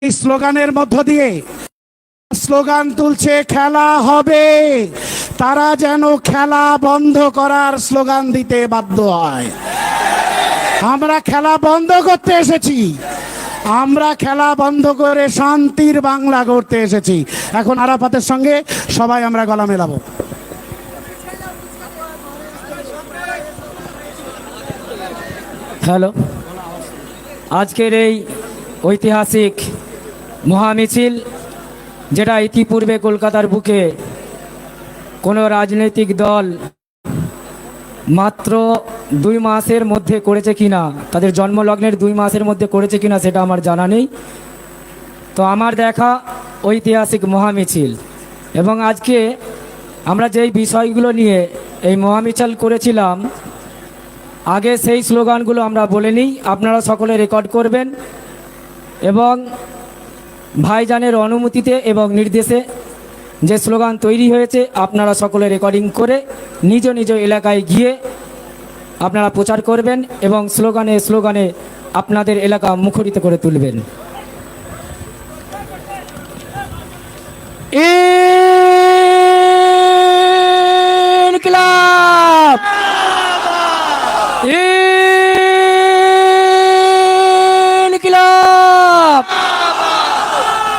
এই স্লোগানের মধ্য দিয়ে স্লোগান তুলছে খেলা হবে, তারা যেন খেলা বন্ধ করার স্লোগান দিতে বাধ্য হয়। আমরা খেলা বন্ধ করতে এসেছি, আমরা খেলা বন্ধ করে শান্তির বাংলা গড়তে এসেছি। এখন আরাফাতের সঙ্গে সবাই আমরা গলা মেলাবো। হ্যালো, আজকের এই ঐতিহাসিক মহামিছিল, যেটা ইতিপূর্বে কলকাতার বুকে কোনো রাজনৈতিক দল মাত্র 2 মাসের মধ্যে করেছে কিনা, তাদের জন্মলগ্নের 2 মাসের মধ্যে করেছে কিনা সেটা আমার জানা নেই। তো আমার দেখা ঐতিহাসিক মহামিছিল, এবং আজকে আমরা যেই বিষয়গুলো নিয়ে এই মহামিছিল করেছিলাম, আগে সেই স্লোগানগুলো আমরা বলে নিই, আপনারা সকলে রেকর্ড করবেন এবং ভাইজানের অনুমতিতে এবং নির্দেশে যে স্লোগান তৈরি হয়েছে আপনারা সকলে রেকর্ডিং করে নিজ নিজ এলাকায় গিয়ে আপনারা প্রচার করবেন এবং স্লোগানে স্লোগানে আপনাদের এলাকা মুখরিত করে তুলবেন। ইনকিলাব, ইনকিলাব,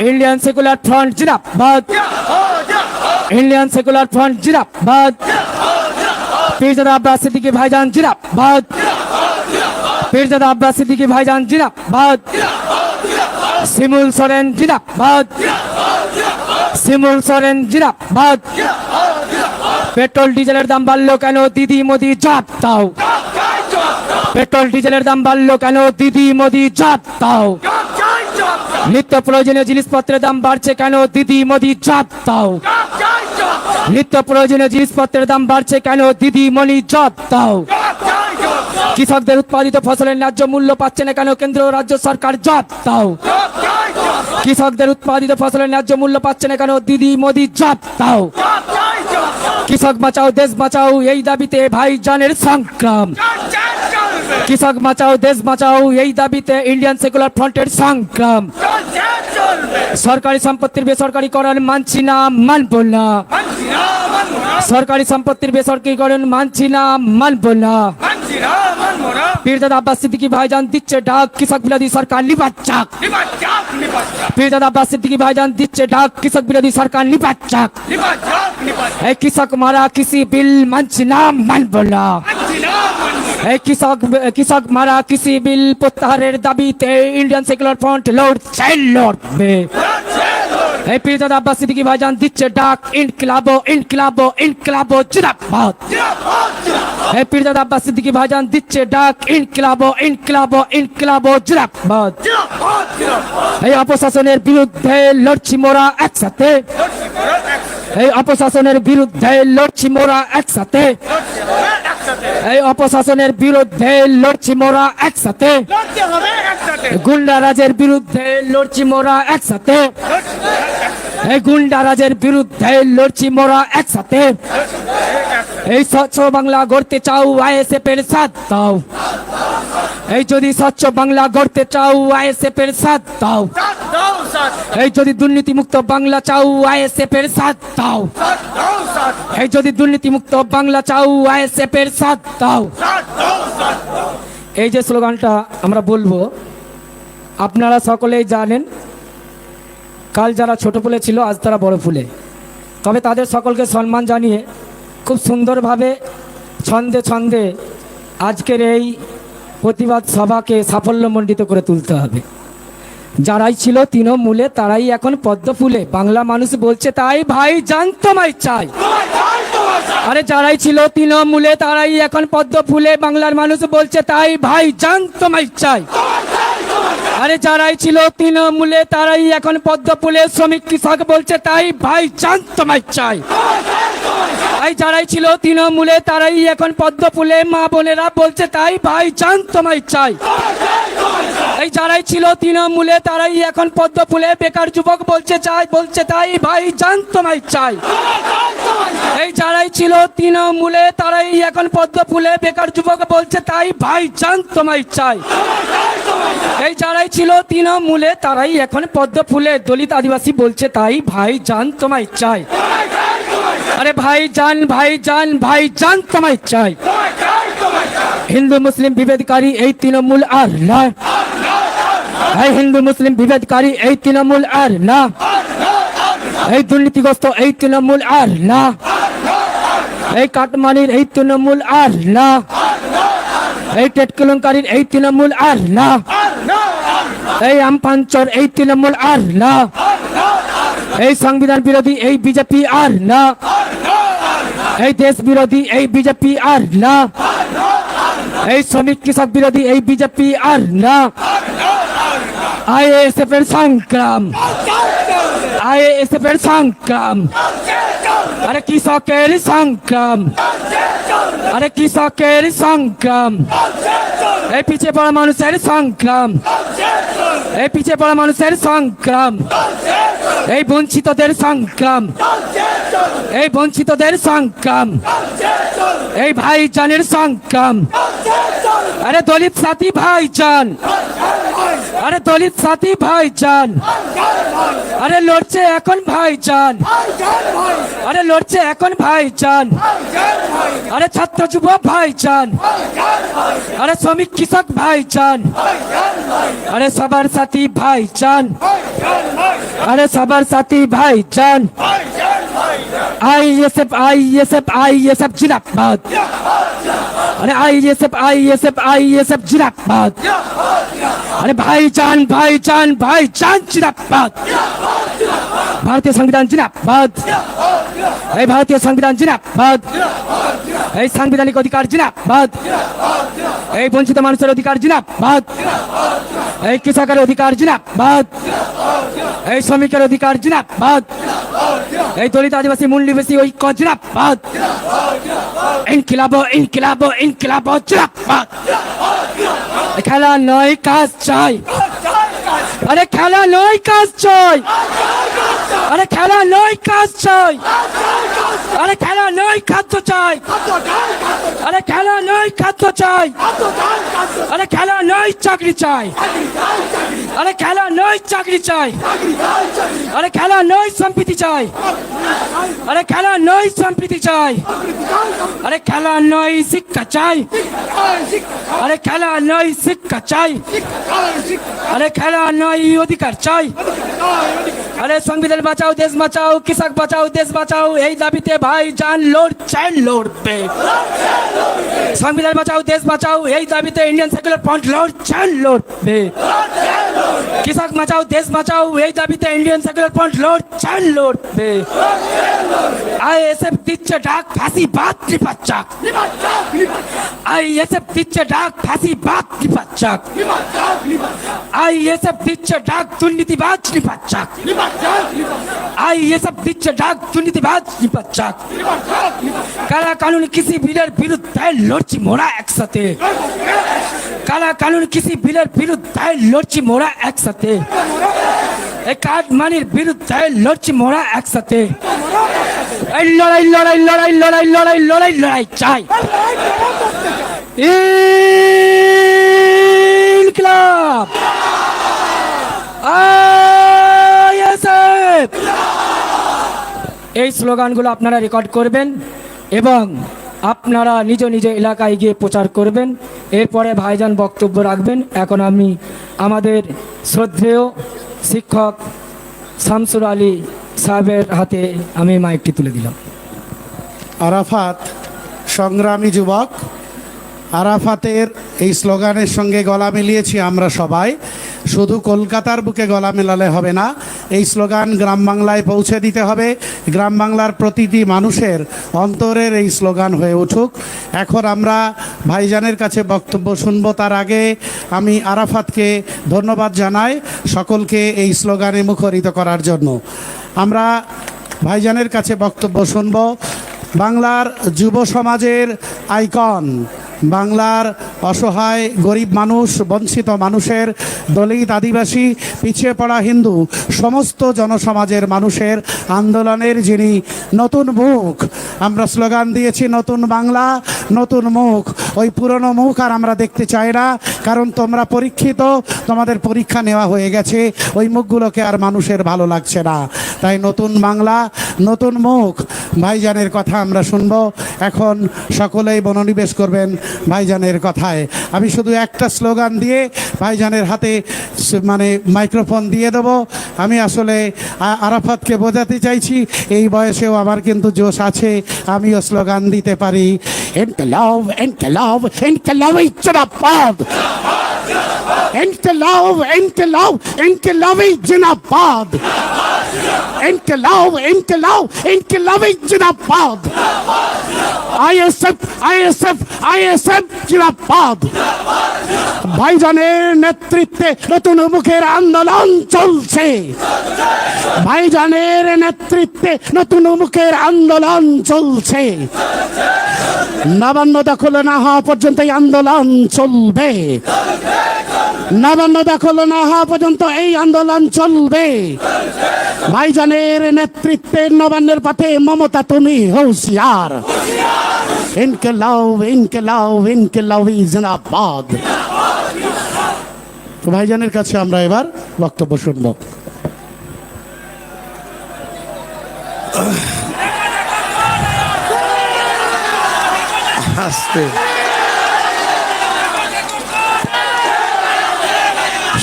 इंडियन सेकुलर फ्रंट जिंदाबाद, इंडियन सेकुलर फ्रंट जिंदाबाद, पीरजादा अब्बास सिद्दीकी भाईजान जिंदाबाद, पीरजादा अब्बास सिद्दीकी भाईजान जिंदाबाद, শিমুল সোরেন जिंदाबाद, শিমুল সোরেন जिंदाबाद। পেট্রোল ডিজেলের দাম বাড়লো কেন দিদি মোদি জবাব দাও, পেট্রোল ডিজেলের দাম বাড়লো কেন দিদি মোদি জবাব দাও। নিত্য প্রয়োজনীয় জিনিসপত্রের দাম বাড়ছে কেন দিদি মোদি জবাব দাও, নিত্য প্রয়োজনীয় জিনিসপত্রের দাম বাড়ছে কেন দিদি মোদি জবাব দাও। কৃষকদের উৎপাদিত ফসলের ন্যায্য মূল্য পাচ্ছে না কেন কেন্দ্র ও রাজ্য সরকার জবাব দাও, কৃষকদের উৎপাদিত ফসলের ন্যায্য মূল্য পাচ্ছে না কেন দিদি মোদি জবাব দাও। কৃষক বাঁচাও দেশ বাঁচাও এই দাবিতে ভাইজানের সংগ্রাম, কৃষক বাঁচাও দেশ বাঁচাও এই দাবিতে ইন্ডিয়ান সেকুলার ফ্রন্টের সংগ্রাম। সরকারি সম্পত্তির বেসরকারীকরণ মানছি না, মানব না, সরকারি সম্পত্তির বেসরকারীকরণ মানছি না, মানব না। পীরজাদা আব্বাস সিদ্দিকী ভাইজান দিচ্ছে ডাক কৃষক বিরোধী সরকার নিপাত চাক, পীরজাদা আব্বাস সিদ্দিকী ভাইজান দিচ্ছে ডাক কৃষক বিরোধী সরকার নিপাত চাক। এই কৃষক মারা কৃষি বিল মানছি না, মানব না, এই কৃষক মারা কৃষি বিল প্রত্যাহারের দাবিতে ইন্ডিয়ান সেকুলার ফ্রন্ট লড়ছে, লড়বে। এই পীরজাদা আব্বাস সিদ্দিকী ভাইজান দিচ্ছে ডাক ইনকিলাবো ইনকিলাবো ইনকিলাবো জিন্দাবাদ। এই পীরজাদা আব্বাস সিদ্দিকী ভাইজান দিচ্ছে ডাক ইনকিলাবো ইনকিলাবো ইনকিলাবো জিন্দাবাদ। এই অপশাসনের বিরুদ্ধে লড়ছি মোরা একসাথে, এই অপশাসনের বিরুদ্ধে লড়ছি মোরা একসাথে, এই অপশাসনের বিরুদ্ধে লড়ছি মোরা একসাথে, গুন্ডারাজের বিরুদ্ধে লড়ছি মোরা একসাথে, এই গুন্ডারাজের বিরুদ্ধে লড়ছি মোরা একসাথে। এই স্বচ্ছ বাংলা গড়তে চাও আইএসএফ এর সাথ দাও, এই যদি স্বচ্ছ বাংলা গড়তে চাও আইএসএফ এর সাথ দাও, এই যদি দুর্নীতিমুক্ত বাংলা চাও আইএসএফ এর সাথ দাও, এই যদি দুর্নীতিমুক্ত বাংলা চাও আইএসএফ এর সাথ দাও। এই যে স্লোগানটা আমরা বলবো আপনারা সকলেই জানেন, কাল যারা ছোট ফুলে ছিল আজ তারা বড় ফুলে, তবে তাদের সকলকে সম্মান জানিয়ে খুব সুন্দরভাবে ছন্দে ছন্দে আজকের এই প্রতিবাদ সভাকে সাফল্যমণ্ডিত করে তুলতে হবে। যারাই ছিল তৃণমূলে তারাই এখন পদ্ম ফুলে, বাংলা মানুষ বলছে তাই ভাই জান তোমায় চাই। আরে যারাই ছিল তৃণমূলে তারাই এখন পদ্ম ফুলে, বাংলার মানুষ বলছে তাই ভাই জান তোমায় চাই। আরে যারাই ছিল তৃণমূলে তারাই এখন পদ্ম ফুলে, শ্রমিক কৃষক বলছে তাই ভাই জান তোমায় চাই। এই যারাই ছিল তৃণমূলে তারাই এখন পদ্ম ফুলে, মা বোনেরা বলছে তাই ভাই জান তোমায় চাই। এই যারাই ছিল তৃণমূলে তারাই এখন পদ্ম ফুলে, বেকার যুবক বলছে চাই, বলছে তাই ভাই জান তোমায় চাই। এই যারাই ছিল তৃণমূলে তারাই এখন পদ্ম ফুলে বেকার যুবক বলছে তাই ভাইজান তোমায় চাই। এই যারাই ছিল তৃণমূলে তারাই এখন পদ্ম ফুলে দলিত আদিবাসী বলছে তাই ভাইজান তোমায় চাই। আরে ভাইজান ভাইজান ভাইজান তোমায় চাই। হিন্দু মুসলিম বিভেদকারী এই তৃণমূল আর নয়। এই হিন্দু মুসলিম বিভেদকারী এই তৃণমূল আর না। এই দুর্নীতিগ্রস্ত এই তৃণমূল আর না। এই কাটমানির এই তৃণমূল আর না। এই টেট কেলেঙ্কারির এই তৃণমূল আর না। এই আমপাঞ্চর এই তৃণমূল আর না। এই সংবিধান বিরোধী এই বিজেপি আর না। এই দেশ বিরোধী এই বিজেপি আর না। এই শ্রমিক কৃষক বিরোধী এই বিজেপি আর না। আইএসএফ এর সংগ্রাম, আইএসএফ এর সংগ্রাম, আরে কৃষকের সংগ্রাম, আরে কৃষকের সংগ্রাম, এই পিছিয়ে পড়া মানুষের সংগ্রাম, এই পিছিয়ে পড়া মানুষের সংগ্রাম, এই বঞ্চিতদের সংগ্রাম, এই বঞ্চিতদের সংগ্রাম, এই ভাইজানের সংগ্রাম। আরে দলিত সাথী ভাইজান, আরে দলিত সাথী ভাইজান, আরে লড়ছে এখন ভাইজান, আরে লড়ছে এখন ভাইজান, আরে ছাত্র যুব ভাইজান, আরে শ্রমিক কৃষক ভাইজান, আরে সবার সাথী ভাইজান, আরে সবার সাথী ভাইজান। আইএসএফ আইএসএফ আইএসএফ জিন্দাবাদ, আরে আইএসএফ আইএসএফ আইএসএফ জিন্দাবাদ, আরে ভাইজান ভাইজান ভাইজান জিন্দাবাদ। ভারতীয় সংবিধান জিন্দাবাদ, এই ভারতীয় সংবিধান জিন্দাবাদ, এই সাংবিধানিক অধিকার জিন্দাবাদ, এই বঞ্চিত মানুষের অধিকার জিন্দাবাদ, এই কৃষকের অধিকার জিন্দাবাদ, এই শ্রমিকের অধিকার জিন্দাবাদ, এই দলিত আদিবাসী মূল নিবাসী ঐক্য জিন্দাবাদ। ইনকিলাব ইনকিলাব ইনকিলাব জিন্দাবাদ। খেলা নয় কাজ চাই, আরে খেলা নয় কাজ চাই, আরে খেলা নয় কাজ চাই, আরে খেলা নয় খাদ্য চাই, আরে খেলা নয় খাদ্য চাই, আরে খেলা নয় চাকরি চাই, আরে খেলা নয় চাকরি চাই, আরে খেলা নয় সম্প্রীতি চাই, আরে খেলা নয় সম্প্রীতি চাই, আরে খেলা নয় শিক্ষা চাই, আরে খেলা নয় শিক্ষা চাই, আরে খেলা নয় অধিকার চাই। আরে সংবিধান বাঁচাও দেশ বাঁচাও, কৃষক বাঁচাও দেশ বাঁচাও, এই দাবিতে ভাইজান লড়ছে লড়বে। সংবিধান বাঁচাও দেশ বাঁচাও, এই দাবিতে ইন্ডিয়ান সেকুলার ফ্রন্ট লড়ছে লড়বে। কৃষক বাঁচাও দেশ বাঁচাও, এই দাবিতে ইন্ডিয়ান সেকুলার ফ্রন্ট লড়ছে লড়বে। আইএসএফ দিচ্ছে ডাক ফাঁসিবাদ নিপাচ্চাক, আইএসএফ দিচ্ছে ডাক ফাঁসিবাদ নিপাচ্চাক, আইএসএফ দিচ্ছে ডাক দুর্নীতিবাজ নিপাচ্চাক, আইএসএফ দিচ্ছে ডাক দুর্নীতিবাজ নিপাচ্চাক। কালা কানুন কৃষি বিলের বিরুদ্ধে লড়ছি মোরা একসাথে, কালা কানুন কৃষি বিলের বিরুদ্ধে লড়ছি মোরা একসাথে, এই কাটমানির বিরুদ্ধে লড়ছি মোরা একসাথে। এই লড়াই লড়াই লড়াই লড়াই লড়াই লড়াই লড়াই চাই। ইনকিলাব আইএসএফ, এই স্লোগানগুলো আপনারা রেকর্ড করবেন এবং আপনারা নিজ নিজ এলাকায় গিয়ে প্রচার করবেন। এরপরে ভাইজান বক্তব্য রাখবেন। এখন আমি আমাদের শ্রদ্ধেয় শিক্ষক শামসুর আলী সাহেবের হাতে আমি মাইকটি তুলে দিলাম। আরাফাত সংগ্রামী যুবক, আরাফাতের এই স্লোগানের সঙ্গে গলা মিলিয়েছি আমরা সবাই। শুধু কলকাতার বুকে গলা মেলালে হবে না, এই স্লোগান গ্রাম বাংলায় পৌঁছে দিতে হবে। গ্রাম বাংলার প্রতিটি মানুষের অন্তরের এই স্লোগান হয়ে উঠুক। এখন আমরা ভাইজানের কাছে বক্তব্য শুনবো। তার আগে আমি আরাফাতকে ধন্যবাদ জানাই সকলকে এই স্লোগানে মুখরিত করার জন্য। আমরা ভাইজানের কাছে বক্তব্য শুনব। বাংলার যুব সমাজের আইকন, বাংলার অসহায় গরিব মানুষ, বঞ্চিত মানুষের, দলিত, আদিবাসী, পিছিয়ে পড়া হিন্দু সমস্ত জনসমাজের মানুষের আন্দোলনের যিনি নতুন মুখ। আমরা স্লোগান দিয়েছি নতুন বাংলা, নতুন মুখ। ওই পুরনো মুখ আর আমরা দেখতে চাই না, কারণ তোমরা পরীক্ষিত, তোমাদের পরীক্ষা নেওয়া হয়ে গেছে, ওই মুখগুলোকে আর মানুষের ভালো লাগছে না। তাই নতুন বাংলা, নতুন মুখ। ভাইজানের কথা আমরা শুনবো। এখন সকলেই মনোনিবেশ করবেন ভাইজানের কথায়। আমি শুধু একটা স্লোগান দিয়ে ভাইজানের হাতে মানে মাইক্রোফোন দিয়ে দেব। আমি আসলে আরাফাতকে বোঝাতে চাইছি এই বয়সেও আমার কিন্তু জোশ আছে, আমিও স্লোগান দিতে পারি। ইনকিলাব ইনকিলাব ইনকিলাব জিন্দাবাদ, ইনকিলাব ইনকিলাব ইনকিলাব জিন্দাবাদ, ইনকিলাব ইনকিলাব ইনকিলাব জিন্দাবাদ, আইএসএফ আইএসএফ আইএসএফ জিন্দাবাদ। ভাইজানের নেতৃত্বে নতুন মুখের আন্দোলন চলছে, ভাইজানের নেতৃত্বে নতুন মুখের আন্দোলন চলছে। নবান্ন দখল না হওয়া পর্যন্ত এই আন্দোলন চলবে, নবান্ন দখল না হওয়া পর্যন্ত এই আন্দোলন চলবে। ভাইজানের নেতৃত্বে নবান্নের পথে মমতা তুমি হুঁশিয়ার। ইনকিলাব ইনকিলাব ইনকিলাব জিন্দাবাদ। তো ভাইজানের কাছে আমরা এবার বক্তব্য শুনব। আস্তে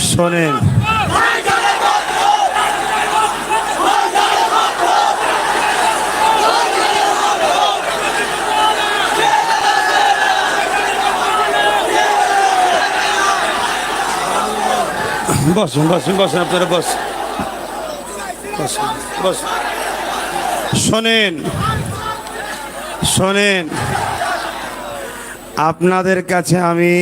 শোনেন, বসুন বসুন বসুন, আপনারা বসুন বসুন বসুন। শোনেন শোনেন, আপনাদের কাছে আমি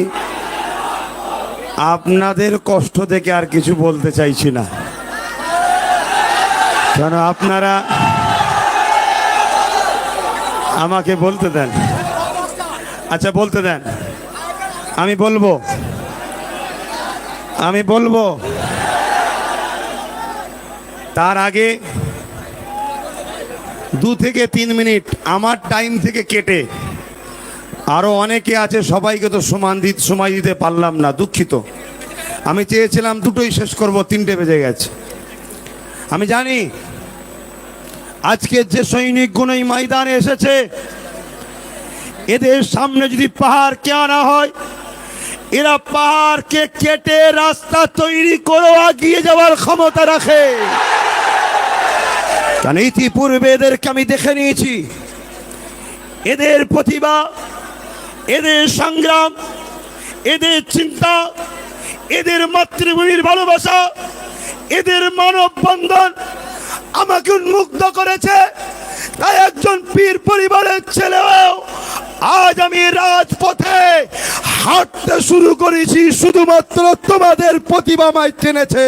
আপনাদের কষ্ট থেকে আর কিছু বলতে চাইছি না, কেন আপনারা আমাকে বলতে দেন। আচ্ছা বলতে দেন, আমি বলবো আমি বলবো। তার আগে 2 থেকে 3 মিনিট আমার টাইম থেকে কেটে আরও অনেকে আছে, সবাইকে তো সময় দিতে পারলাম না, দুঃখিত। আমি চেয়েছিলাম দুটোই শেষ করব, 3টে বেজে গেছে। আমি জানি আজকে যে সৈনিকগুলো এই ময়দানে এসেছে, এদের সামনে যদি পাহাড়কে আনা হয়, এরা পাহাড়কে কেটে রাস্তা তৈরি করে এগিয়ে যাওয়ার ক্ষমতা রাখে। কারণ ইতিপূর্বে এদেরকে আমি দেখে নিয়েছি, এদের প্রতিভা, এদের সংগ্রাম, এদের চিন্তা, এদের মাতৃভূমির ভালোবাসা, এদের মানববন্ধন আমাকে উন্মুগ্ধ করেছে। তাই একজন পীর পরিবারের ছেলেও আজ আমি রাজপথে হাঁটতে শুরু করেছি, শুধুমাত্র তোমাদের প্রতিভা আমায় টেনেছে।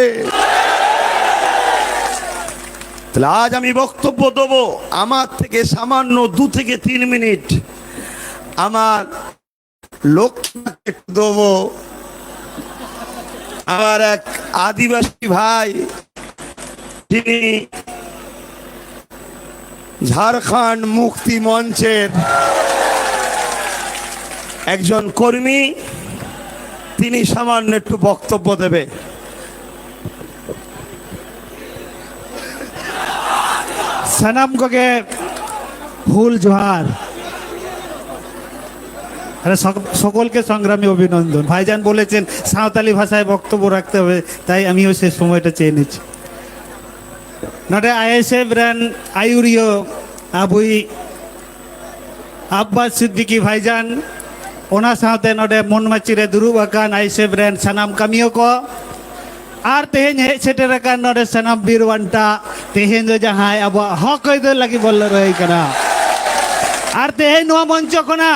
তাহলে আজ আমি বক্তব্য দেবো, আমার থেকে সামান্য 2 থেকে 3 মিনিট আমার লক্ষ্যকে দেবো। আমার এক আদিবাসী ভাই, তিনি ঝাড়খণ্ড মুক্তি মঞ্চের একজন কর্মী, তিনি সামান্য একটু বক্তব্য দেবে। সানাম কোকে ফুল জোহার। আরে সকলকে সংগ্রামী অভিনন্দন। ভাইজান বলেছেন সাঁওতালি ভাষায় বক্তব্য রাখতে হবে, তাই আমিও সেই সময়টা চেয়ে নিচ্ছি। নটে আইএসএফ রেন আয়ুরিও আবুই আব্বাস সিদ্দিকি ভাইজান, ওনা সাথে নটে মনমাচিরে দুরুব আকান আইএসএফ রেন সানাম কামিও को আর তেহেন হেজ সেটের আকান নটে সানাম বীরওয়ান্টা তেহেন দो जहां अब हक दो लगी बोल रही कना। আর তেহেন নোয়া মঞ্চ কোনা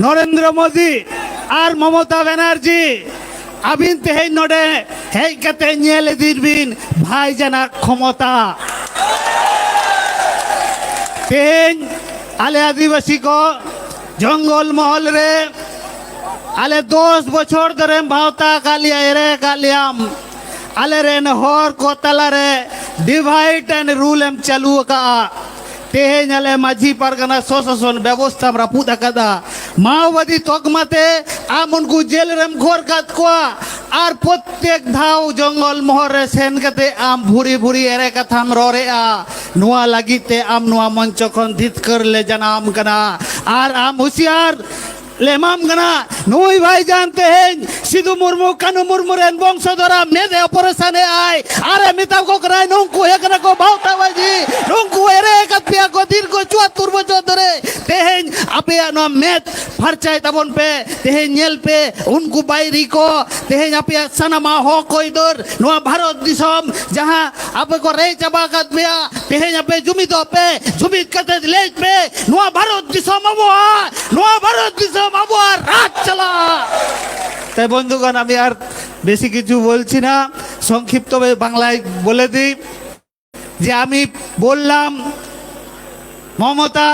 নরেন্দ্র মোদি আর মমতা ব্যানার্জি আবিন তেহেন নডে হেই কাতে নিয়েলে দিরবিন ভাইজানা ক্ষমতা। তেহেন আলে আদিবাসী को জঙ্গল মহল রে আলে 10 বছর ধরে ভাওতা কালিয়া এরে কালিয়াম আলে রেন হর কো তালারে ডিভাইড এন্ড রুল এম চালু কা তেহেñ আলে মাঝি পারগানা প্রশাসন ব্যবস্থা আমরা পুদা কাদা মাওবাদী তকমাতে আমনকু জেল রেম ঘর কাত কোয়া আর প্রত্যেক ধাও জঙ্গল মহরে সেন কাতে আম ভুরি ভুরি এরে কথাম ররে নোয়া লাগিতে আম নোয়া মঞ্চ খন ধিত করলে জানাম কানা আর আম হুঁশিয়ার লেমাম গানা নই ভাই জানতে হেন সিধু মুর্মু কানু মুর্মু রেন বংশধরা মেদে অপারেশনে আয় আরে মিতা কোকরাই নংকু হেকনা কো বাউতাবাজি নংকু এরে কাপিয়া কো দীর্ঘ 74 বছর ধরে তেহেন আপে না মেদ ফারচাই তাবন পে তেহেন নেল পে উনকু বাইরি কো তেহেন আপে সানামা হ কইদর নোয়া ভারত দিশম যাহা আপে কো রে চাবা কাত মিয়া তেহেন আপে জুমিত পে জুমিত কাতে লেজ পে নোয়া ভারত দিশম আবো নোয়া ভারত দিশম আবার রাত চালা তাই বন্ধুগণ আমি আর বেশি কিছু বলছি না সংক্ষিপ্তভাবে বাংলায় বলে দিই যে আমি বললাম মমতা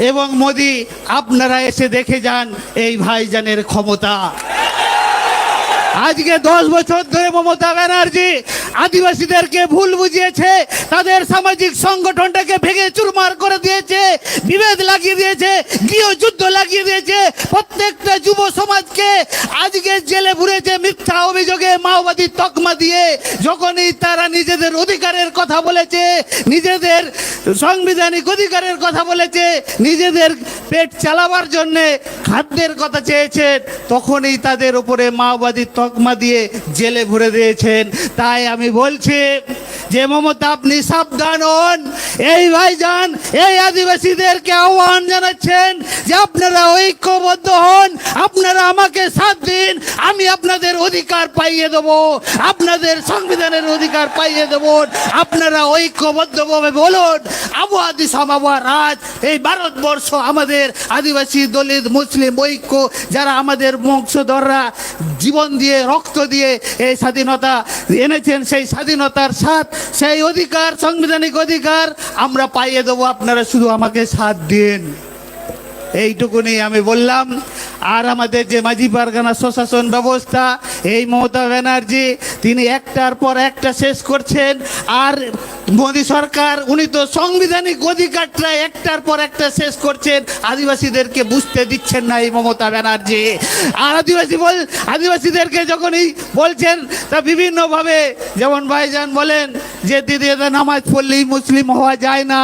এবং মোদি আপনারা এসে দেখে যান এই ভাইজানের ক্ষমতা আজকে 10 বছর ধরে মমতা ব্যানার্জি আদিবাসীদেরকে ভুল বুঝিয়েছে তাদের সামাজিক সংগঠনটাকে ভেঙে চুরমার করে দিয়েছে বিভেদ লাগিয়ে দিয়েছে গৃহযুদ্ধ লাগিয়ে দিয়েছে প্রত্যেকটা যুব সমাজকে আজকে জেলে ভরেছে মিথ্যা অভিযোগে মাওবাদী তকমা দিয়ে যখনই তারা নিজেদের অধিকারের কথা বলেছে নিজেদের সাংবিধানিক অধিকারের কথা বলেছে নিজেদের পেট চালাবার জন্য খাদ্যের কথা চেয়েছে তখনই তাদের উপরে মাওবাদী তকমা দিয়ে জেলে ভরে দিয়েছেন তাই আমি বলছি যে মমতা আপনি সাবধান হন এই ভাইজান এই আদিবাসীদেরকে আহ্বান জানাচ্ছেন যে আপনারা ঐক্যবদ্ধ হন আপনারা আমাকে সাথ দিন আমি আপনাদের অধিকার পাইয়ে দেব আপনাদের সংবিধানের অধিকার পাইয়ে দেব আপনারা ঐক্যবদ্ধভাবে বলুন আবহাওয়া দিশম আবহাওয়া রাজ এই ভারতবর্ষ আমাদের আদিবাসী দলিত মুসলিম ঐক্য যারা আমাদের বংশধররা জীবন দিয়ে রক্ত দিয়ে এই স্বাধীনতা এনেছেন সেই স্বাধীনতার সাথ সেই অধিকার সাংবিধানিক অধিকার আমরা পাইয়ে দেবো আপনারা শুধু আমাকে সাথ দিন এইটুকুনি আমি বললাম আর আমাদের যে মাঝি পারগানা প্রশাসন ব্যবস্থা এই মমতা ব্যানার্জি তিনি একটার পর একটা শেষ করছেন আর মোদী সরকার উনি তো সাংবিধানিক অধিকারটা একটার পর একটা শেষ করছেন আদিবাসীদেরকে বুঝতে দিচ্ছেন না এই মমতা ব্যানার্জি আর আদিবাসীদেরকে যখনই বলছেন তা বিভিন্নভাবে যেমন ভাইজান বলেন যে দিদি নামাজ পড়লেই মুসলিম হওয়া যায় না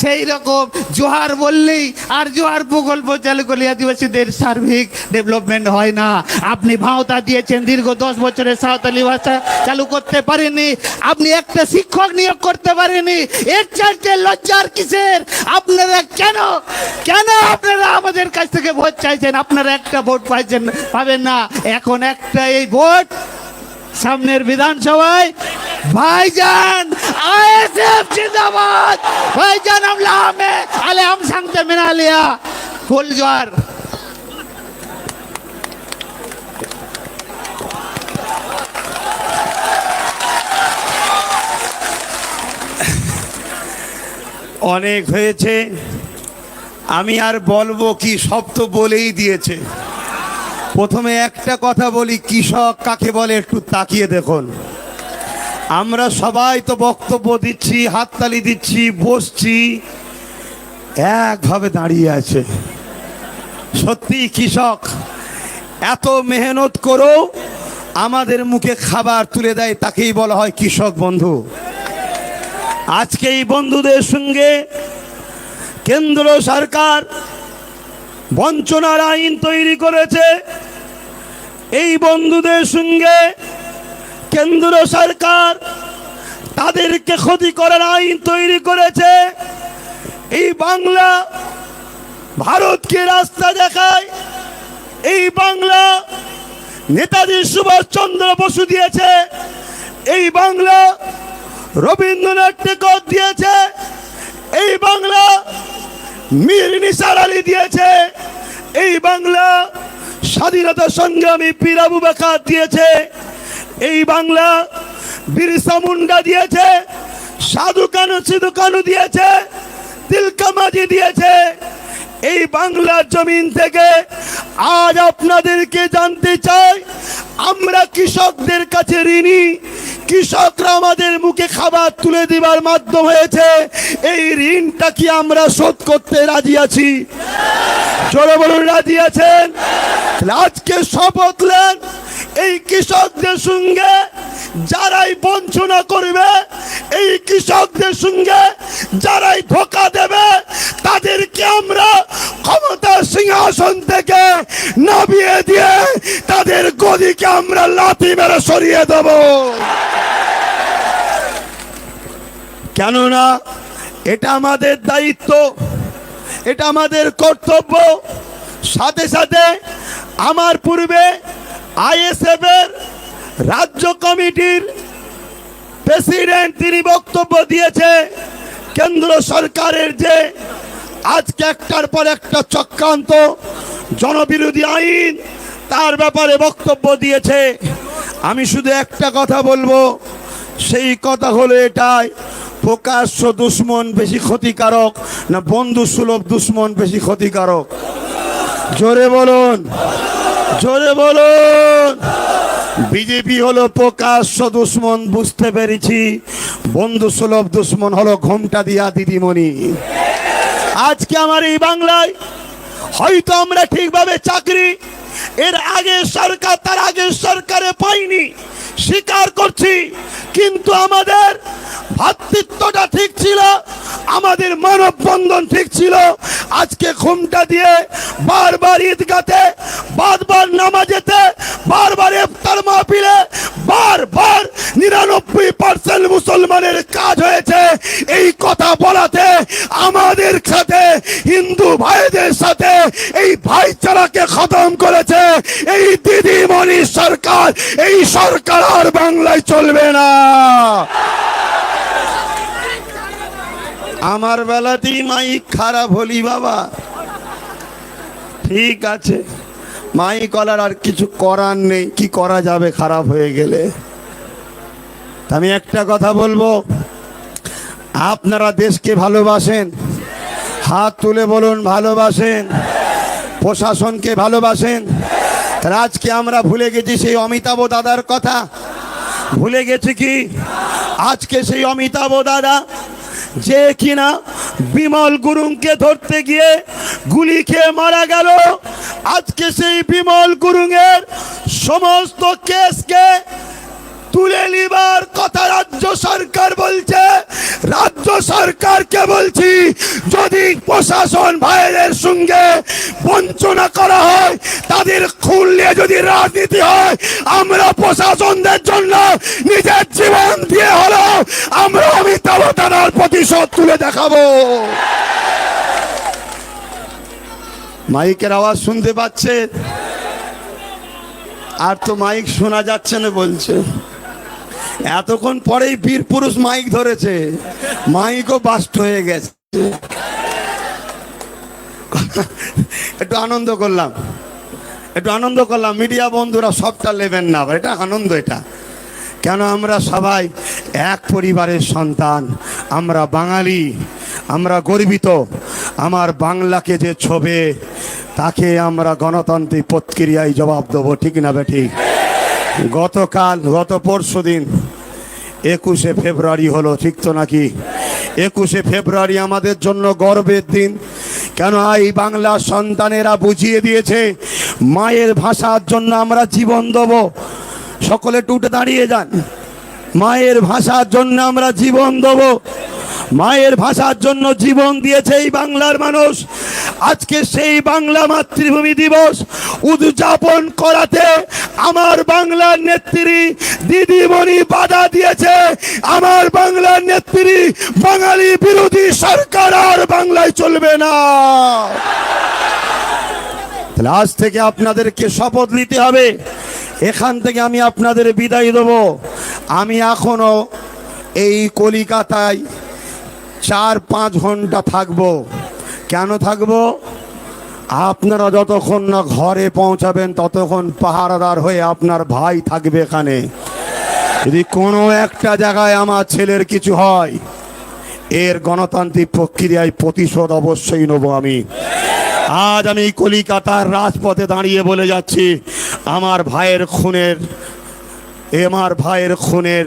সেই রকম জোহার বললেই আর জোহার প্রকল্প চালু করলে আদিবাসীদের সার্বিক ডেভেলপমেন্ট হয় না আপনি ভাওতা দিয়েছেন দীর্ঘ 10 বছরের সাঁওতালি ভাষা চালু করতে পারেননি আপনি একটা শিক্ষক নিয়োগ করতে পারেননি এর চাইতে লজ্জার কিসের আপনারা কেন আপনারা আমাদের কাছ থেকে ভোট চাইছেন আপনারা একটা ভোট পাবেন না এখন একটা এই ভোট সামনের বিধানসভায় ভাইজান আইএসএফ জিন্দাবাদ ভাইজান আমলা মে আলে हम सांगते मिना लिया फुल जोर অনেক হয়েছে আমি আর বলবো কি সব তো বলেই দিয়েছে প্রথমে একটা কথা বলি কৃষক কাকে বলে একটু তাকিয়ে দেখুন আমরা সবাই তো বক্তব্য দিচ্ছি হাততালি দিচ্ছি বসছি একভাবে দাঁড়িয়ে আছে সত্যি কৃষক এত মেহনত করেও আমাদের মুখে খাবার তুলে দেয় তাকেই বলা হয় কৃষক বন্ধু আজকে এই বন্ধুদের সঙ্গে কেন্দ্র সরকার বঞ্চনার আইন তৈরি করেছে এই বন্ধুদের সঙ্গে কেন্দ্র সরকার তাদেরকে ক্ষতি করার আইন তৈরি করেছে এই বাংলা ভারতকে রাস্তা দেখায় এই বাংলা নেতাজি সুভাষচন্দ্র বসু দিয়েছে এই বাংলা রবীন্দ্রনাথ ঠাকুর দিয়েছে এই বাংলা মীর নিসার আলী দিয়েছে এই বাংলা স্বাধীনতা সংগ্রামী পীর আবু বকর দিয়েছে এই বাংলা বিরসা মুন্ডা দিয়েছে সিধু কানু দিয়েছে তিলকা মাঝি দিয়েছে এই বাংলার জমিন থেকে আজ আপনাদেরকে জানতে চাই, আমরা কৃষকদের কাছে ঋণী। কৃষকরা আমাদের মুখে খাবার তুলে দেবার মাধ্যম হয়েছে, এই ঋণটা কি আমরা শোধ করতে রাজি আছি? জোরে বলুন, রাজি আছেন? তাহলে আজকে শপথ নেন, এই কৃষকদের সঙ্গে যারাই বঞ্চনা করবে, এই কৃষকদের সঙ্গে যারাই ধোঁকা দেবে, তাদেরকে আমরা ক্ষমতার সিংহাসন থেকে নামিয়ে দিয়ে তাদের গদিকে আমরা লাথি মেরে সরিয়ে দেব। কেননা এটা আমাদের দায়িত্ব, এটা আমাদের কর্তব্য। সাথে সাথে আমার পূর্বে আইএসএফ এর রাজ্য কমিটির প্রেসিডেন্ট তিনি বক্তব্য দিয়েছে, কেন্দ্র সরকারের যে আজকে একটার পর একটা চক্রান্ত জনবিরোধী আইন, তার ব্যাপারে বক্তব্য দিয়েছে। আমি শুধু একটা কথা বলবো, সেই কথা হলো এটাই, প্রকাশ্য দুশ্মন বেশি ক্ষতিকারক না বন্ধু সুলভ দুশ্মন বেশি ক্ষতিকারক? জোরে বলুন, জোরে বলুন। বিজেপি হলো প্রকাশ্য দুশ্মন, বুঝতে পেরেছি। বন্ধু সুলভ দুশ্মন হলো ঘোমটা দিয়া দিদিমণি। আজকে আমার এই বাংলায় হয়তো আমরা ঠিকভাবে চাকরি এর আগে সরকার, তার আগের সরকারে পাইনি, স্বীকার করছি, কিন্তু আমাদের ভ্রাতৃত্বটা ঠিক ছিল, আমাদের মানববন্ধন ঠিক ছিল। আজকে ঘুমটা দিয়ে বারবার ঈদগাতে, বারবার নামাজেতে, বারবার ইফতার মাহফিলে, বারবার 99% মুসলমানের কাজ হয়েছে এই কথা বলাতে, আমাদের সাথে হিন্দু ভাইদের সাথে এই ভাইচারাকে খতম করেছে এই দিদিমণি সরকার। এই সরকার আর বাংলায় চলবে না। আমার বেলাতেই মাইক খারাপ হলি বাবা, ঠিক আছে, মাইক কলার আর কিছু করার নেই, কি করা যাবে খারাপ হয়ে গেলে। আমি একটা কথা বলবো, আপনারা দেশকে ভালোবাসেন, হাত তুলে বলুন ভালোবাসেন, প্রশাসনকে ভালোবাসেন। তাহলে আজকে আমরা ভুলে গেছি সেই অমিতাভ দাদার কথা, ভুলে গেছি কি? আজকে সেই অমিতাভ দাদা যে কিনা বিমল গুরুংকে ধরতে গিয়ে গুলি খেয়ে মারা গেল, আজকে সেই বিমল গুরুংয়ের সমস্ত কেসকে তুলে নিবার কথা রাজ্য সরকার বলছে। রাজ্য সরকারকে বলছি, যদি প্রশাসন ভাইয়ের সঙ্গে বঞ্চনা করা হয়, তাদের খুললে যদি রাজনীতি হয়, আমরা প্রশাসনদের জন্য নিজের জীবন দিয়ে হলো আমরা অমিতাভ দাদার প্রতিশোধ তুলে দেখাবো। মাইকের আওয়াজ শুনতে পাচ্ছে? আর তো মাইক শোনা যাচ্ছে না বলছে। এতক্ষণ পরেই বীর পুরুষ মাইক ধরেছে, মাইকও বাস্ট হয়ে গেছে। একটু আনন্দ করলাম, একটু আনন্দ করলাম। মিডিয়া বন্ধুরা সবটা নেবেন না, এটা আনন্দ। এটা কেন? আমরা সবাই এক পরিবারের সন্তান, আমরা বাঙালি, আমরা গর্বিত। আমার বাংলাকে যে ছোবে, তাকে আমরা গণতান্ত্রিক প্রক্রিয়ায় জবাব দেবো, ঠিক না বেঠিক? গত পরশু দিন 21শে ফেব্রুয়ারি হলো, ঠিক তো নাকি? 21শে ফেব্রুয়ারি আমাদের জন্য গর্বের দিন। কেন? এই বাংলার সন্তানেরা বুঝিয়ে দিয়েছে, মায়ের ভাষার জন্য আমরা জীবন দেব। সকলে টুটে দাঁড়িয়ে যান। মায়ের ভাষার জন্য আমরা জীবন দেব। মায়ের ভাষার জন্য জীবন দিয়েছে এই বাংলার মানুষ। আজকে সেই বাংলা মাতৃভূমি দিবস উদযাপন করাতে আমার বাংলার নেত্রী দিদিমণি বাধা দিয়েছে। আমার বাংলার নেত্রী, বাঙালি বিরোধী সরকার আর বাংলায় চলবে না। তাহলে আজ থেকে আপনাদেরকে শপথ নিতে হবে। এখান থেকে আমি আপনাদের বিদায় দেব। আমি এখনো এই কলিকাতায় 4-5 ঘন্টা থাকবো। কেন থাকবো? আপনারা যতক্ষণ না ঘরে পৌঁছাবেন ততক্ষণ পাহারাদার হয়ে আপনার ভাই থাকবে এখানে। যদি কোনো একটা জায়গায় আমার ছেলের কিছু হয়, এর গণতান্ত্রিক প্রক্রিয়ায় প্রতিশোধ অবশ্যই নেব আমি। আজ আমি কলিকাতার রাজপথে দাঁড়িয়ে বলে যাচ্ছি, আমার ভাইয়ের খুনের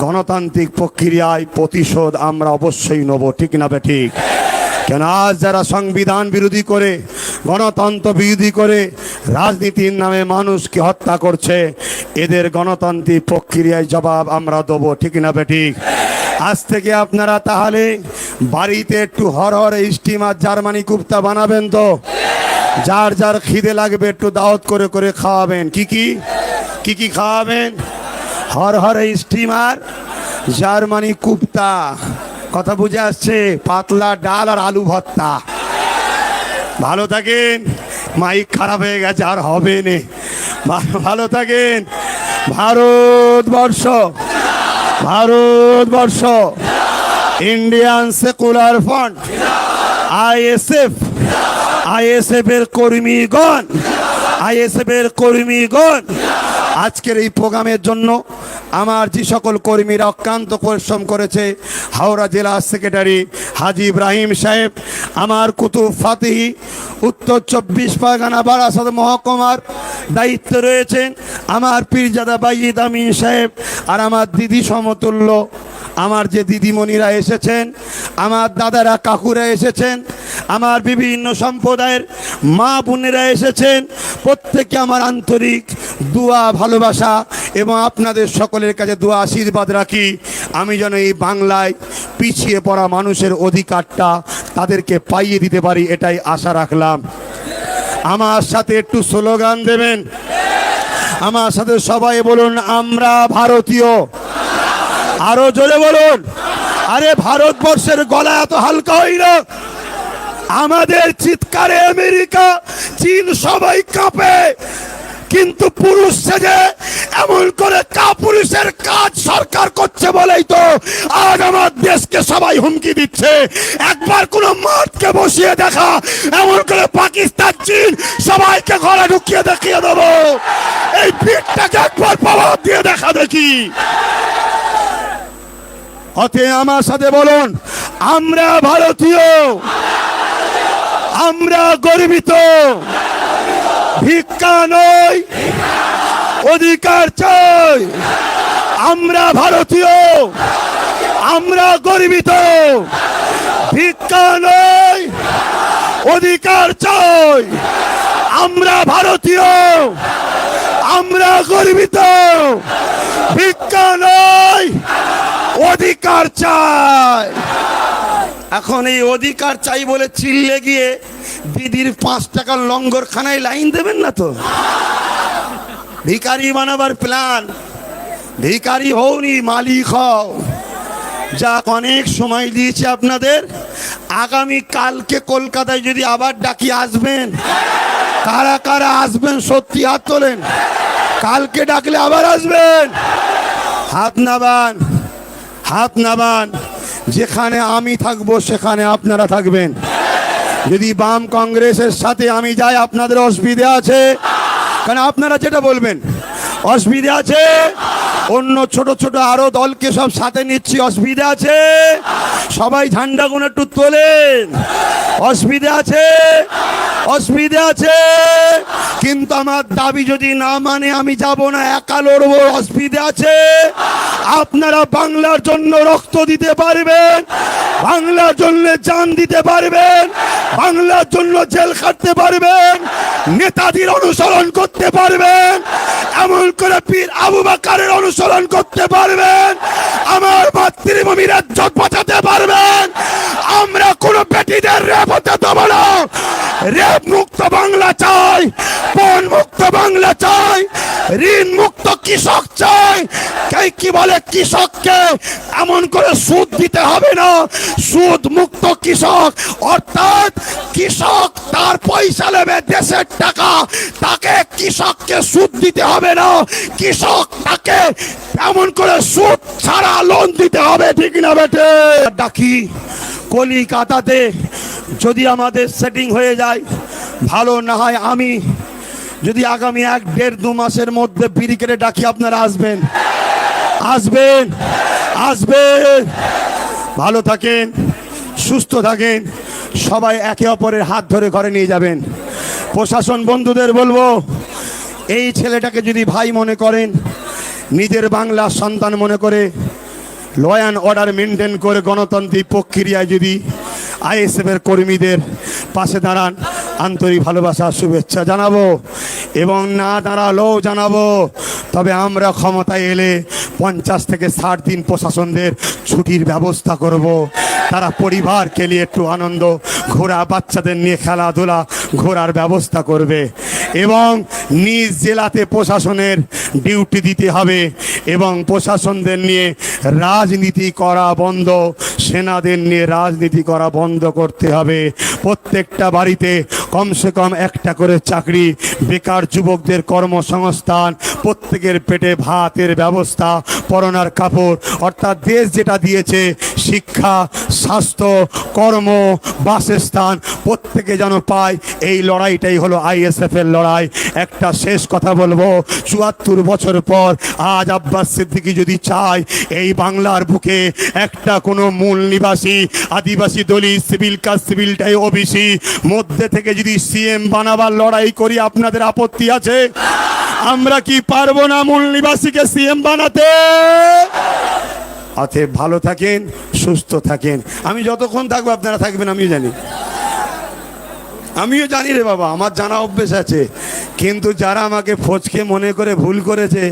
গণতান্ত্রিক প্রক্রিয়ায় প্রতিশোধ আমরা অবশ্যই নেব, ঠিক না ঠিক? কেন আজ যারা সংবিধান বিরোধী করে, গণতন্ত্র বিরোধী করে রাজনীতির নামে মানুষকে হত্যা করছে, এদের গণতান্ত্রিক প্রক্রিয়ায় জবাব আমরা দেবো, ঠিক না ঠিক? আজ থেকে আপনারা তাহলে বাড়িতে একটু হর স্টিমার জার্মানি কুপ্তা বানাবেন তো, যার যার খিদে লাগবে একটু দাওয়াত করে করে খাওয়াবেন। কি খাওয়াবেন? হর স্টিমার জার্মানি কুপ্তা, কথা বুঝে আসছে? পাতলা ডাল আর আলু ভর্তা। ভালো থাকেন। মাইক খারাপ হয়ে গেছে, আর হবে না। ভালো থাকেন। Bharatvarsha Indian secular front ISF এর কর্মীগণ আজকের এই প্রোগ্রামের জন্য আমার যে সকল কর্মীরা অক্লান্ত পরিশ্রম করেছে, হাওড়া জেলা সেক্রেটারি হাজি ইব্রাহিম সাহেব, আমার কুতুব ফাতিহি উত্তর 24 পরগনা বারাসাত মহকুমার দায়িত্বে রয়েছেন আমার পীরজাদা বাইজিদ আমিন সাহেব, আর আমার দিদি সমতুল্য আমার যে দিদিমণিরা এসেছেন, আমার দাদারা কাকুরা এসেছেন, আমার বিভিন্ন সম্প্রদায়ের মা বোনেরা এসেছেন, প্রত্যেককে আমার আন্তরিক দোয়া ভালোবাসা এবং আপনাদের সকলের কাছে দোয়া আশীর্বাদ রাখি, আমি যেন এই বাংলায় পিছিয়ে পড়া মানুষের অধিকারটা তাদেরকে পাইয়ে দিতে পারি, এটাই আশা রাখলাম। আমার সাথে একটু স্লোগান দেবেন, আমার সাথে সবাই বলুন, আমরা ভারতীয়। আরো জোরে বলুন। আরে ভারতবর্ষের গলা এত হালকা হই না, আমাদের চিৎকারে আমেরিকা চীন সবাই কাঁপে, কিন্তু পুরুষ সেজে এমন করে কাপুরুষের কাজ সরকার করছে বলেই তো আজ আমার দেশকে সবাই হুমকি দিচ্ছে। একবার কোন মাঠকে বসিয়ে দেখা, এমন করে পাকিস্তান চীন সবাইকে ঘরে ঢুকিয়ে দেখিয়ে দেবো। এই ভিড়টাকে একবার প্রভাব দিয়ে দেখা দেখি। অতএব আমার সাথে বলুন, আমরা ভারতীয়, আমরা গর্বিত, ভিক্ষা নয় অধিকার চাই। আমরা ভারতীয়, আমরা গর্বিত, ভিক্ষা নয় অধিকার চাই। আমরা ভারতীয়, আমরা গর্বিত, ভিক্ষা নয় অধিকার চাই। এখন এই অধিকার চাই বলে চিল্লে গিয়ে দিদির 5 টাকার লঙ্গরখানায় লাইন দেবেন না তো। ভিখারি বানাবার প্ল্যান, ভিখারি হওনি, মালিক হও। যাক, অনেক সময় দিয়েছি আপনাদের। আগামী কালকে কলকাতায় যদি আবার ডাকি আসবেন, কারা কারা আসবেন সত্যি হাত তোলেন। কালকে ডাকলে আবার আসবেন, হাত নামান। যেখানে আমি থাকবো সেখানে আপনারা থাকবেন। যদি বাম কংগ্রেসের সাথে আমি যাই, আপনাদের অসুবিধা আছে? কারণ আপনারা যেটা বলবেন অসুবিধা আছে। অন্য ছোট ছোট আরো দলকে সব সাথে নিচ্ছি, অসুবিধা আছে? সবাই ঝান্ডা গুলো একটু তোলেন। অসুবিধা আছে? কিন্তু আমার দাবি যদি না মানে আমি যাব না, একা লড়বো। অসুবিধা আছে? আপনারা বাংলার জন্য রক্ত দিতে পারবেন, বাংলার জন্য জান দিতে পারবেন, বাংলার জন্য জেল খাটতে পারবেন, নেতাজির অনুসরণ করতে পারবেন, এমন করে পীর আবু বকরের অনুসরণ করতে পারবেন, আমার মাতৃভূমির ইজ্জত বাঁচাতে পারবেন। আমরা কোন বেটিদের রেপ হতে দেব না। রেপ মুক্ত বাংলা চাই, পণ মুক্ত বাংলা চাই, ঋণ মুক্ত কৃষক চাই। কি বলে কৃষককে এমন করে সুদ দিতে হবে না। সুদ মুক্ত কৃষক, অর্থাৎ কৃষক তার পয়সা নেবে দেশের টাকা, তাকে কৃষককে সুদ দিতে হবে না। কৃষক তাকে এমন করে সুদ ছাড়া লোন দিতে হবে, ঠিক না বেটে? ডাকি কলিকাতাতে যদি আমাদের সেটিং হয়ে যায় ভালো, না হয় আমি যদি আগামী 1-1.5-2 মাসের মধ্যে ব্রিগেডে ডাকি, আপনারা আসবেন। ভালো থাকেন, সুস্থ থাকেন, সবাই একে অপরের হাত ধরে ঘরে নিয়ে যাবেন। প্রশাসন বন্ধুদের বলবো, এই ছেলেটাকে যদি ভাই মনে করেন, নিজের বাংলার সন্তান মনে করে, ল অ্যান্ড অর্ডার মেনটেন করে গণতান্ত্রিক প্রক্রিয়ায় যদি আইএসএফের কর্মীদের পাশে দাঁড়ান, আন্তরিক ভালোবাসা শুভেচ্ছা জানাবো, এবং না দাঁড়ালেও জানাবো। তবে আমরা ক্ষমতায় এলে 50 থেকে 60 দিন প্রশাসনদের ছুটির ব্যবস্থা করব। তারা পরিবারকে নিয়ে একটু আনন্দ ঘোরা, বাচ্চাদের নিয়ে খেলাধুলা ঘোরার ব্যবস্থা করবে, এবং নিজ জেলাতে প্রশাসনের ডিউটি দিতে হবে, এবং প্রশাসনদের নিয়ে রাজনীতি করা বন্ধ, সেনাদের নিয়ে রাজনীতি করা বন্ধ করতে হবে। প্রত্যেকটা বাড়িতে কমসে কম একটা করে চাকরি, বেকার যুবকদের কর্মসংস্থান, প্রত্যেকের পেটে ভাতের ব্যবস্থা, পরনার কাপড়, অর্থাৎ দেশ যেটা দিয়েছে শিক্ষা, স্বাস্থ্য, কর্ম, বাসস্থান প্রত্যেকে যেন পায়। এই লড়াইটাই হলো আইএসএফ এর লড়াই। একটা শেষ কথা বলবো, ৭৪ বছর পর আজ আব্বাস সিদ্দিকী যদি চায় এই বাংলার বুকে একটা কোনো মূল নিবাসী, আদিবাসী, দলিত, সিভিল কাস্ট, সিভিলটাই ওবিসি মধ্যে থেকে যদি সিএম বানাবার লড়াই করি, আপনাদের আপত্তি আছে? আমরা কি পারবো না মূল নিবাসীকে সিএম বানাতে? অতএব ভালো থাকেন, সুস্থ থাকেন। আমি যতক্ষণ থাকবো আপনারা থাকবেন, আমিও জানি রে বাবা, আমার জানা অভ্যেস আছে। কিন্তু যারা আমাকে ফচকে মনে করে ভুল করেছে,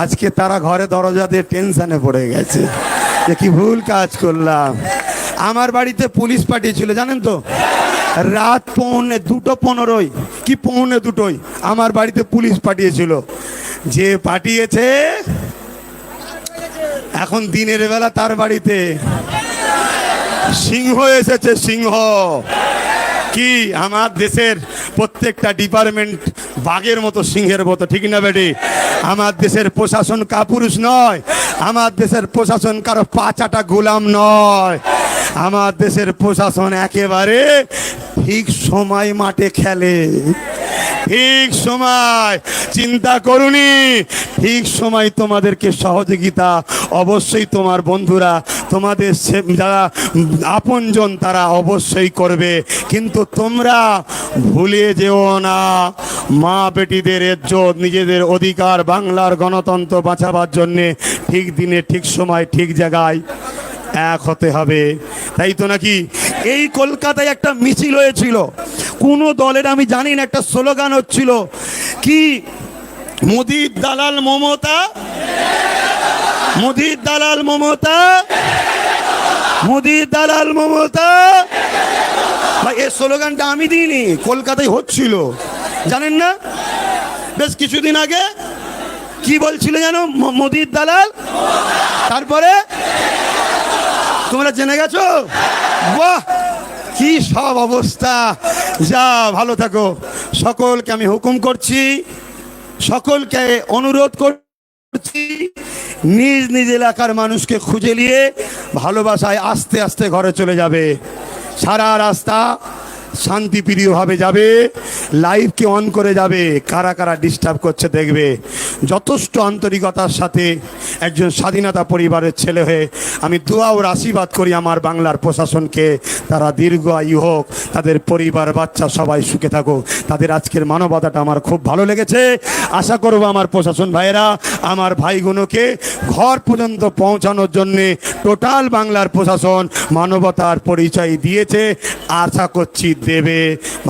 আজকে তারা ঘরে দরজা দিয়ে টেনশনে পড়ে গেছে যে কি ভুল কাজ করলাম। আমার বাড়িতে পুলিশ পাঠিয়েছিল জানেন তো, রাত 2:15 কি 1:45 আমার বাড়িতে পুলিশ পাঠিয়েছিল। যে পাঠিয়েছে এখন দিনের বেলা তার বাড়িতে সিংহ এসেছে, সিংহ। কি আমার দেশের প্রত্যেকটা ডিপার্টমেন্ট বাঘের মতো, সিংহের মতো, ঠিক না বেটি? আমার দেশের প্রশাসন কাপুরুষ নয়, আমার দেশের প্রশাসন কারো পাচাটা গোলাম নয়। আমার দেশের প্রশাসন একেবারে ঠিক সময় মাঠে খেলে, ঠিক সময় চিন্তা করুনি, ঠিক সময় তোমাদেরকে সহযোগিতা অবশ্যই তোমার বন্ধুরা, তোমাদের যারা আপনজন তারা অবশ্যই করবে। কিন্তু তোমরা ভুলে যেও না, মা বেটিদের ইজ্জত, নিজেদের অধিকার, বাংলার গণতন্ত্র বাঁচাবার জন্যে ঠিক দিনে, ঠিক সময়, ঠিক জায়গায় এক হতে হবে। তাই তো নাকি এই কলকাতায় একটা মিছিল হয়েছিল, কোন দলের আমি জানি না, একটা স্লোগান হচ্ছিল কি, মোদির দালাল মমতা, মোদির দালাল মমতা, মোদির দালাল মমতা। ভাই এই স্লোগানটা আমি দিইনি, কলকাতায় হচ্ছিল, জানেন না? বেশ কিছুদিন আগে কি বলছিল জানো, মোদির দালাল, তারপরে তোমরা জেনে গেছো। বাহ, কি সব অবস্থা। যা ভালো থাকো। সকলকে আমি হুকুম করছি, সকলকে অনুরোধ করছি, নিজ নিজ এলাকার মানুষকে খুঁজে নিয়ে ভালোবাসায় আস্তে আস্তে ঘরে চলে যাবে। সারা রাস্তা শান্তিপ্রিয়ভাবে যাবে, লাইভকে অন করে যাবে, কারা কারা ডিস্টার্ব করছে দেখবে। যথেষ্ট আন্তরিকতার সাথে একজন স্বাধীনতা পরিবারের ছেলে হয়ে আমি দোয়া ও আশীর্বাদ করি আমার বাংলার প্রশাসনকে, তারা দীর্ঘ আয়ু হোক, তাদের পরিবার বাচ্চা সবাই সুখে থাকুক। তাদের আজকের মানবতাটা আমার খুব ভালো লেগেছে। আশা করব আমার প্রশাসন ভাইয়েরা আমার ভাইগুলোকে ঘর পর্যন্ত পৌঁছানোর জন্যে টোটাল বাংলার প্রশাসন মানবতার পরিচয় দিয়েছে, আশা করছি দেবে।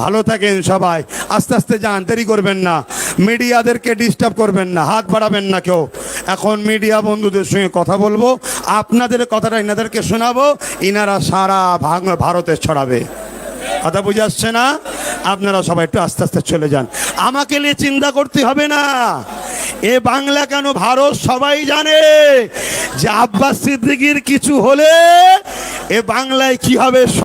ভালো থাকেন সবাই, আস্তে আস্তে যান, দেরি করবেন না, মিডিয়াদেরকে ডিস্টার্ব করবেন না, হাত বাড়াবেন না কেউ। এখন মিডিয়া বন্ধুদের সঙ্গে কথা বলবো, আপনাদের কথাটা ইনাদেরকে শোনাবো, ইনারা সারা ভারতে ছড়াবে। কথা বুঝে আসছে না? আপনারা সবাই একটু আস্তে আস্তে চলে যান, আমাকে নিয়ে চিন্তা করতে হবে না। এ বাংলা কেন, ভারত সবাই জানে যে আব্বাস সিদ্দিকীর কিছু হলে এ বাংলায় কি হবে।